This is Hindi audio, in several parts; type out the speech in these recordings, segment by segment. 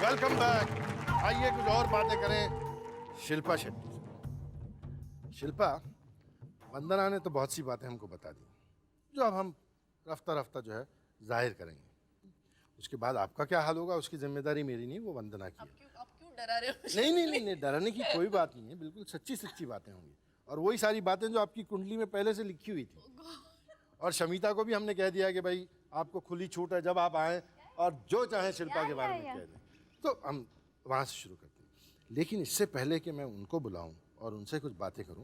Welcome back. आइए कुछ और बातें करें शिल्पा शेट्टी से। शिल्पा, वंदना ने तो बहुत सी बातें हमको बता दी जो अब हम रफ्ता रफ्ता जो है जाहिर करेंगे। उसके बाद आपका क्या हाल होगा उसकी जिम्मेदारी मेरी नहीं, वो वंदना की है। आप क्यों डरा रहे हो? नहीं, डरने की कोई बात नहीं है, बिल्कुल सच्ची सच्ची बातें होंगी और वही सारी बातें जो आपकी कुंडली में पहले से लिखी हुई थी। और शमिता को भी हमने कह दिया कि भाई आपको खुली छूट है, जब आप आए और जो चाहे शिल्पा के बारे में कह दें। तो हम वहाँ से शुरू करते हैं, लेकिन इससे पहले कि मैं उनको बुलाऊं और उनसे कुछ बातें करूं,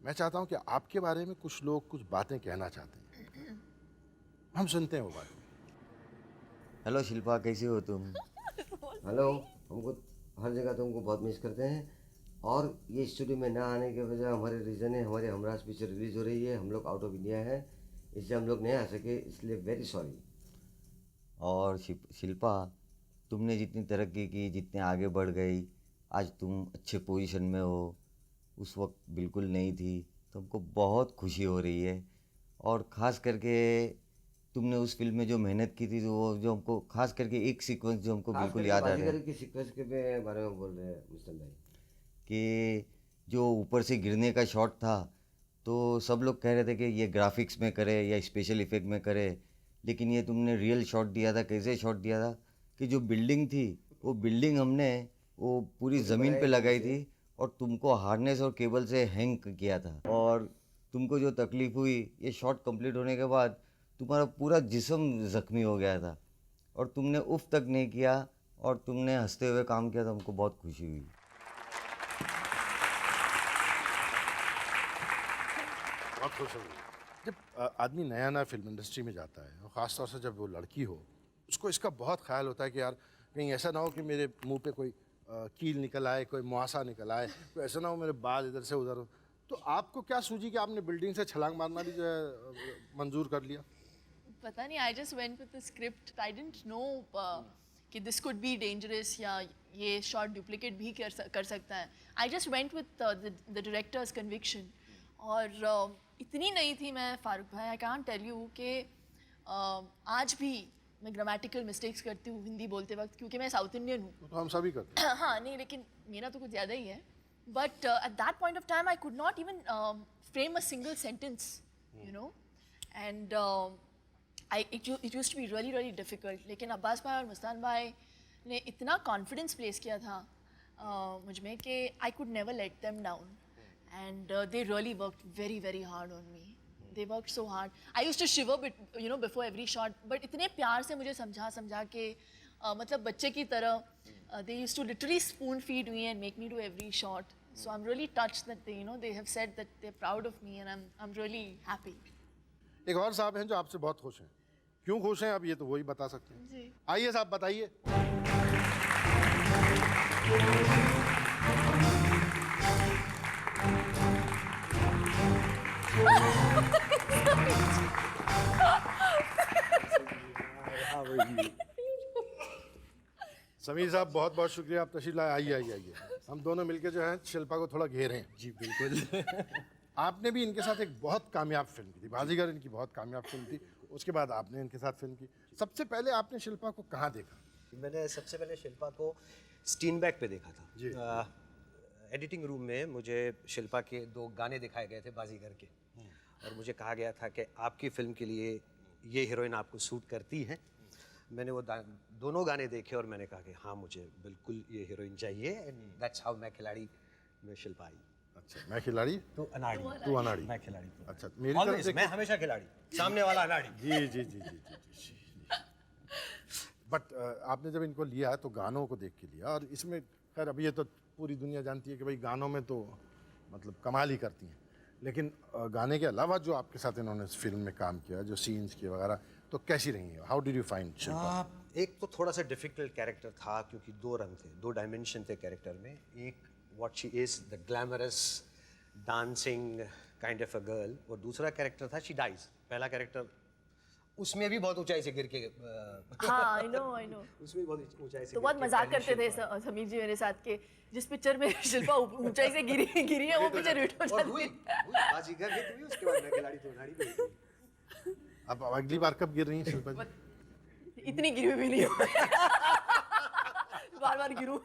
मैं चाहता हूं कि आपके बारे में कुछ लोग कुछ बातें कहना चाहते हैं। हम सुनते हैं वो बातें। हेलो शिल्पा, कैसी हो तुम? हेलो, हमको हर जगह तुमको बहुत मिस करते हैं और ये स्टूडियो में ना आने की वजह हमारे रीज़न है, हमारे हमराज पिक्चर रिलीज़ हो रही है, हम लोग आउट ऑफ इंडिया है, इसलिए हम लोग नहीं आ सके, इसलिए वेरी सॉरी। और शिल्पा, तुमने जितनी तरक्की की, जितने आगे बढ़ गई, आज तुम अच्छे पोजीशन में हो, उस वक्त बिल्कुल नहीं थी, तो हमको बहुत खुशी हो रही है। और ख़ास करके तुमने उस फिल्म में जो मेहनत की थी, तो वो जो हमको खास करके एक सीक्वेंस जो हमको बिल्कुल याद आ रहा है कि सीक्वेंस के बारे में बोल रहे हैं मुस्तन भाई, कि जो ऊपर से गिरने का शॉट था, तो सब लोग कह रहे थे कि ये ग्राफिक्स में करे या स्पेशल इफेक्ट में करे, लेकिन ये तुमने रियल शॉट दिया था। कैसे शॉट दिया था कि जो बिल्डिंग थी, वो बिल्डिंग हमने वो पूरी ज़मीन पे लगाई थी और तुमको हार्नेस और केबल से हैंग किया था। और तुमको जो तकलीफ़ हुई, ये शॉट कंप्लीट होने के बाद तुम्हारा पूरा जिस्म ज़ख्मी हो गया था और तुमने उफ तक नहीं किया और तुमने हंसते हुए काम किया, तो हमको बहुत खुशी हुई। बहुत खुश हूँ जब आदमी नया नया फिल्म इंडस्ट्री में जाता है और ख़ास तौर से जब वो लड़की हो, उसको इसका बहुत ख्याल होता है कि यार कहीं ऐसा ना हो कि मेरे मुंह पे कोई कील निकल आए, कोई मुहासा निकल आए, कोई ऐसा ना हो मेरे बाल इधर से उधर हो। तो आपको क्या सूझी कि आपने बिल्डिंग से छलांग मारना भी जो है मंजूर कर लिया? पता नहीं, I just went with the script. I didn't know कि दिस कुड बी डेंजरस या ये शॉट डुप्लीकेट भी कर सकता है। I just went with the directors conviction. और इतनी नहीं थी मैं, फारूक भाई, आई कांट टेल यू कि आज भी मैं ग्रामेटिकल मिस्टेक्स करती हूँ हिंदी बोलते वक्त, क्योंकि मैं साउथ इंडियन हूँ। तो हम सभी करते हैं। हाँ नहीं, लेकिन मेरा तो कुछ ज़्यादा ही है। But at that point of time I could not even frame a single sentence, you know, and it used to be really really difficult. लेकिन अब्बास भाई और मुस्तान भाई ने इतना कॉन्फिडेंस प्लेस किया था मुझ में कि I could never let them down, and they really worked very very hard on me. They worked so hard. I used to shiver before every shot, but इतने प्यार से मुझे समझा के मतलब बच्चे की तरह they used to literally spoon feed me and make me do every shot. So I'm really touched that they have said that they're proud of me, and I'm really happy. एक और साहब हैं जो आपसे बहुत खुश हैं। क्यों खुश हैं अब ये तो वही बता सकते हैं। जी। आइए साहब बताइए। समीर साहब बहुत बहुत शुक्रिया, आप तशरीफ लाए। आइए। हम दोनों मिलकर जो है शिल्पा को थोड़ा घेरें। जी बिल्कुल। आपने भी इनके साथ एक बहुत कामयाब फिल्म की थी, बाजीगर इनकी बहुत कामयाब फिल्म थी। उसके बाद आपने इनके साथ फिल्म की। सबसे पहले आपने शिल्पा को कहाँ देखा? मैंने सबसे पहले शिल्पा को स्टीनबैग पे देखा था जी। एडिटिंग रूम में मुझे शिल्पा के 2 गाने दिखाए गए थे बाजीगर के, और मुझे कहा गया था कि आपकी फिल्म के लिए ये हीरोइन आपको सूट करती है। मैंने वो दोनों गाने देखे और मैंने कहा कि हाँ, मुझे बिल्कुल ये हीरोइन चाहिए, एंड दैट्स हाउ मैं खिलाड़ी में शिल्पा आई। अच्छा, मैं खिलाड़ी तू अनाड़ी, तू अनाड़ी। मैं खिलाड़ी। अच्छा, मेरी Always, तरफ से मैं हमेशा खिलाड़ी, सामने वाला अनाड़ी। जी। बट आपने जब इनको लिया तो गानों को देख के लिया, और इसमें खैर अभी ये तो पूरी दुनिया जानती है कि भाई गानों में तो मतलब कमाल ही करती हैं, लेकिन गाने के अलावा जो आपके साथ इन्होंने इस फिल्म में काम किया, जो सीन्स किए वगैरह, तो कैसी रही है? How did you find Shilpa? एक तो थोड़ा सा डिफिकल्ट कैरेक्टर था क्योंकि 2 रंग थे, 2 डायमेंशन थे कैरेक्टर में। एक what she is, the glamorous dancing kind of a girl, और दूसरा कैरेक्टर था शी डाइज। पहला कैरेक्टर उसमें भी बहुत ऊंचाई से गिर के हाँ, I know. उसमें बहुत ऊंचाई से तो बहुत मजाक करते थे समीर जी मेरे साथ के, जिस पिक्चर में शिल्पा ऊंचाई से गिरी है वो पिक्चर हिट हो जाती है। बाजीगर हिट हुई, उसके बाद मैं खिलाड़ी तो अनाड़ी भी हुई। अब अगली बार कब गिर रही हैं शिल्पा जी? इतनी गिरी हुई भी नहीं हो। बार बार गिरूं।